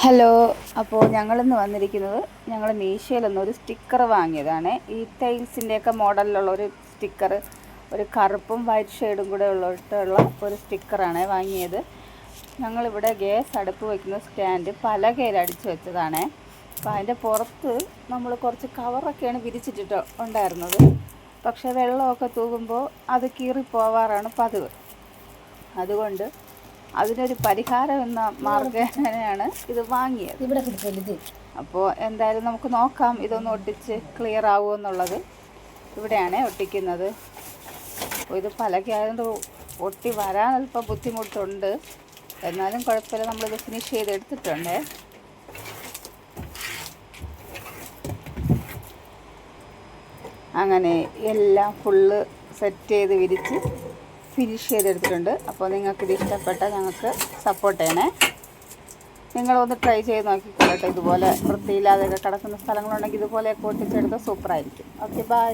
Hello. അപ്പോൾ ഞങ്ങളിന്ന് വന്നിരിക്കുന്നത് ഞങ്ങൾ മീഷോയിൽ നിന്നൊരു സ്റ്റിക്കർ വാങ്ങിയതാണ്. ഈ ടൈൽസിൻ്റെയൊക്കെ മോഡലിലുള്ള ഒരു സ്റ്റിക്കർ, ഒരു കറുപ്പും വൈറ്റ് ഷെയ്ഡും കൂടെ ഉള്ള ഒരു സ്റ്റിക്കറാണ് വാങ്ങിയത്. ഞങ്ങളിവിടെ ഗ്യാസ് അടുപ്പ് വയ്ക്കുന്ന സ്റ്റാൻഡ് പലകയിൽ അടിച്ചു വെച്ചതാണ്. അപ്പോൾ അതിൻ്റെ പുറത്ത് നമ്മൾ കുറച്ച് കവറൊക്കെയാണ് വിരിച്ചിട്ടിട്ട് ഉണ്ടായിരുന്നത്. പക്ഷേ വെള്ളമൊക്കെ തൂകുമ്പോൾ അത് കീറിപ്പോവാറാണ് പതിവ്. അതുകൊണ്ട് അതിനൊരു പരിഹാരം എന്ന മാർഗ്ഗേനയാണ് ഇത് വാങ്ങിയത്. അപ്പോൾ എന്തായാലും നമുക്ക് നോക്കാം ഇതൊന്ന് ഒട്ടിച്ച് ക്ലിയർ ആവുമോ എന്നുള്ളത്. ഇവിടെയാണ് ഒട്ടിക്കുന്നത്. അപ്പോൾ ഇത് പലകയായതുകൊണ്ട് ഒട്ടി വരാൻ അല്പം ബുദ്ധിമുട്ടുണ്ട്. എന്നാലും കുഴപ്പമില്ല, നമ്മളിത് ഫിനിഷ് ചെയ്തെടുത്തിട്ടുണ്ട്. അങ്ങനെ എല്ലാം ഫുള്ള് സെറ്റ് ചെയ്ത് വിരിച്ച് ഫിനിഷ് ചെയ്തെടുത്തിട്ടുണ്ട്. അപ്പോൾ നിങ്ങൾക്കിത് ഇഷ്ടപ്പെട്ടാൽ ഞങ്ങൾക്ക് സപ്പോർട്ട് ചെയ്യണേ. നിങ്ങളൊന്ന് ട്രൈ ചെയ്ത് നോക്കിക്കോട്ടെ. ഇതുപോലെ വൃത്തിയില്ലാതെയൊക്കെ കിടക്കുന്ന സ്ഥലങ്ങളുണ്ടെങ്കിൽ ഇതുപോലെയൊക്കെ ഒട്ടിച്ചെടുത്താൽ സൂപ്പറായിരിക്കും. Okay, by.